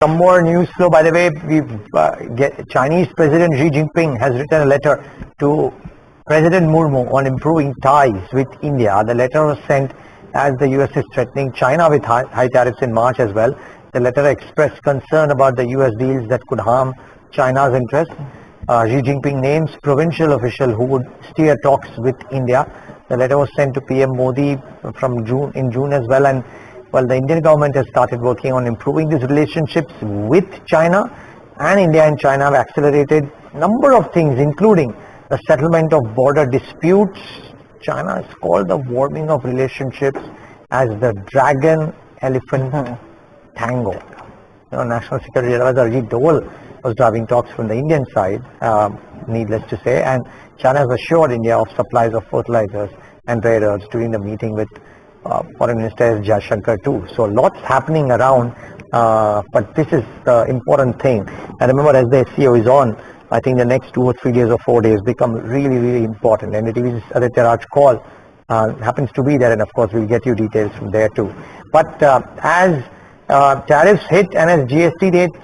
Some more news flow. By the way, Chinese President Xi Jinping has written a letter to President Murmu on improving ties with India. The letter was sent as the US is threatening China with high tariffs in March as well. The letter expressed concern about the US deals that could harm China's interests. Xi Jinping names provincial official who would steer talks with India. The letter was sent to PM Moody in June as well, and well, the Indian government has started working on improving these relationships with China, and India and China have accelerated a number of things, including the settlement of border disputes. China has called the warming of relationships as the dragon elephant tango. National Security Advisor Ajit Doval was driving talks from the Indian side, needless to say, and China has assured India of supplies of fertilizers and rare earths during the meeting with Foreign Minister S. Jaishankar too. So lots happening around, but this is the important thing. And remember, as the SCO is on, I think the next 2 or 3 days or 4 days become really, really important. NDTV's Aditi Raj call happens to be there, and of course we'll get you details from there too. But as tariffs hit and as GST rates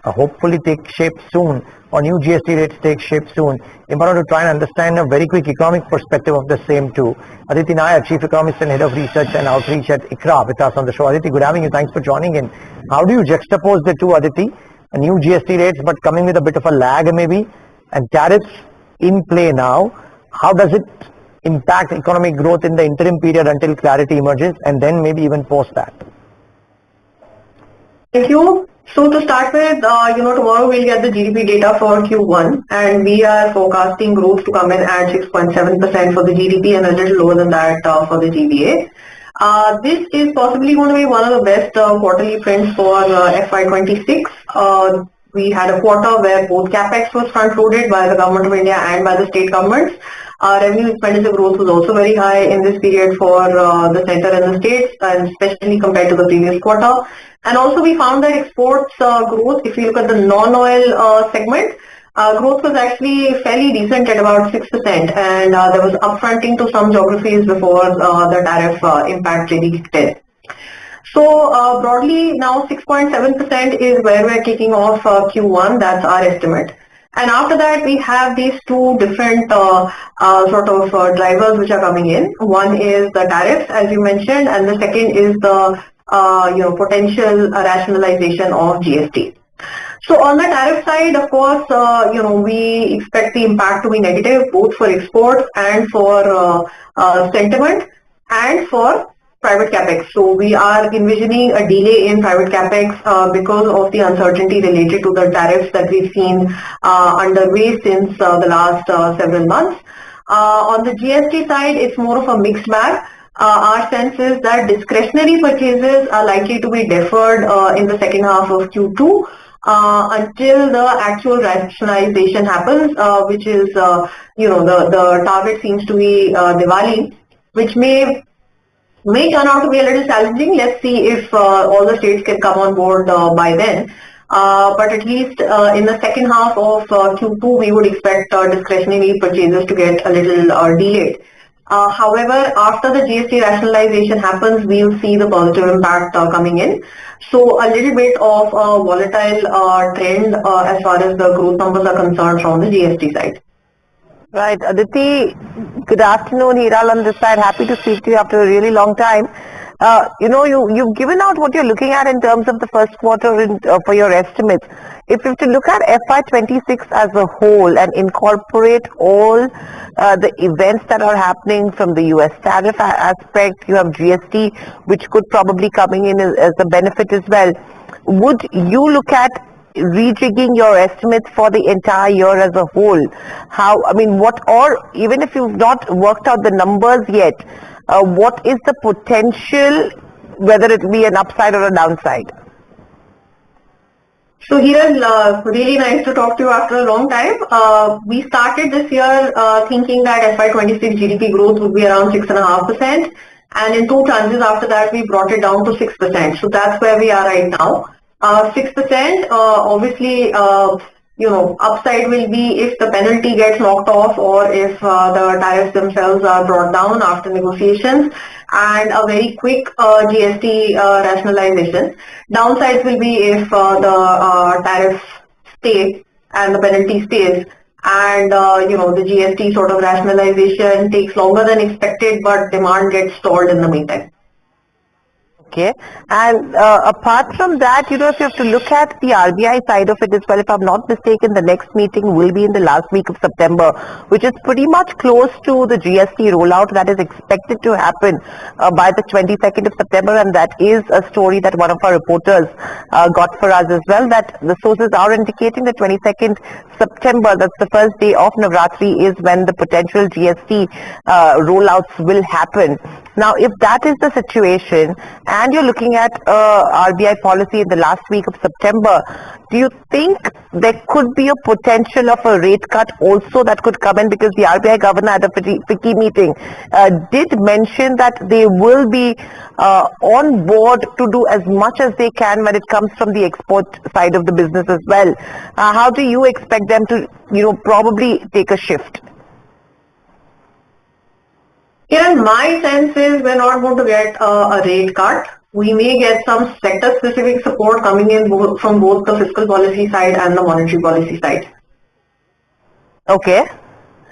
hopefully take shape soon, or new GST rates take shape soon, important to try and understand a very quick economic perspective of the same too. Aditi Nayar, Chief Economist and Head of Research and Outreach at ICRA, with us on the show. Aditi, good having you. Thanks for joining in. How do you juxtapose the two, Aditi? A new GST rates but coming with a bit of a lag maybe, and tariffs in play now. How does it impact economic growth in the interim period until clarity emerges, and then maybe even post that? Thank you. So to start with, tomorrow we'll get the GDP data for Q1, and we are forecasting growth to come in at 6.7% for the GDP and a little lower than that for the GVA. This is possibly going to be one of the best quarterly prints for FY26. We had a quarter where both capex was front-loaded by the Government of India and by the state governments. Revenue expenditure growth was also very high in this period for the center and the states, and especially compared to the previous quarter. And also we found that exports growth, if you look at the non-oil segment, growth was actually fairly decent at about 6%, and there was upfronting to some geographies before the tariff impact really kicked in. So broadly now 6.7% is where we're kicking off Q1, that's our estimate. And after that we have these two different drivers which are coming in. One is the tariffs, as you mentioned, and the second is the potential rationalization of GST. So on the tariff side, of course, we expect the impact to be negative both for exports and for sentiment and for private capex. So we are envisioning a delay in private capex because of the uncertainty related to the tariffs that we've seen underway since the last several months. On the GST side, it's more of a mixed bag. Our sense is that discretionary purchases are likely to be deferred in the second half of Q2 until the actual rationalization happens, which is, the target seems to be Diwali, which may turn out to be a little challenging. Let's see if all the states can come on board by then. But at least in the second half of Q2, we would expect discretionary purchases to get a little delayed. However, after the GST rationalization happens, we will see the positive impact coming in. So a little bit of a volatile trend as far as the growth numbers are concerned from the GST side. Right. Aditi, good afternoon. Hiral on this side. Happy to speak to you after a really long time. You've given out what you're looking at in terms of the first quarter for your estimates. If you have to look at FY26 as a whole and incorporate all the events that are happening from the US tariff aspect, you have GST, which could probably coming in as a benefit as well. Would you look at rejigging your estimates for the entire year as a whole? Even if you've not worked out the numbers yet, what is the potential, whether it be an upside or a downside? So Hiral, really nice to talk to you after a long time. We started this year thinking that FY26 GDP growth would be around 6.5%, and in two tranches after that we brought it down to 6%. So that's where we are right now. 6%, obviously, upside will be if the penalty gets knocked off or if the tariffs themselves are brought down after negotiations and a very quick GST rationalization. Downsides will be if the tariffs stay and the penalty stays and the GST sort of rationalization takes longer than expected but demand gets stalled in the meantime. Okay. And apart from that, if you have to look at the RBI side of it as well, if I'm not mistaken, the next meeting will be in the last week of September, which is pretty much close to the GST rollout that is expected to happen by the 22nd of September. And that is a story that one of our reporters got for us as well, that the sources are indicating the 22nd September, that's the first day of Navratri, is when the potential GST rollouts will happen. Now, if that is the situation, and you're looking at RBI policy in the last week of September, do you think there could be a potential of a rate cut also that could come in? Because the RBI governor at a FICCI meeting did mention that they will be on board to do as much as they can when it comes from the export side of the business as well. How do you expect them to, probably take a shift? Kiran, my sense is we're not going to get a rate cut. We may get some sector-specific support coming in from both the fiscal policy side and the monetary policy side. Okay.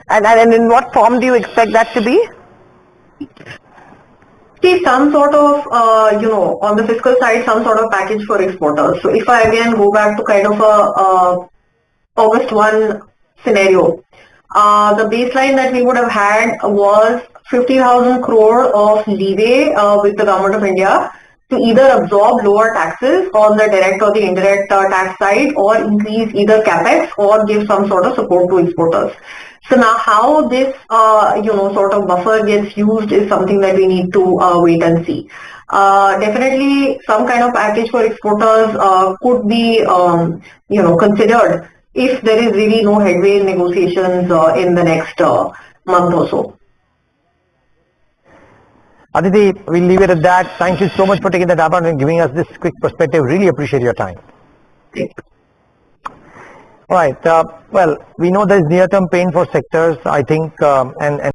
And in what form do you expect that to be? See, some sort of, on the fiscal side, some sort of package for exporters. So if I again go back to kind of a August 1 scenario, the baseline that we would have had was 50,000 crore of leeway with the government of India to either absorb lower taxes on the direct or the indirect tax side or increase either capex or give some sort of support to exporters. So now how this, sort of buffer gets used is something that we need to wait and see. Definitely some kind of package for exporters could be, considered if there is really no headway in negotiations in the next month or so. Aditi, we'll leave it at that. Thank you so much for taking the time out and giving us this quick perspective. Really appreciate your time. Thank you. All right. Well, we know there is near-term pain for sectors, I think, and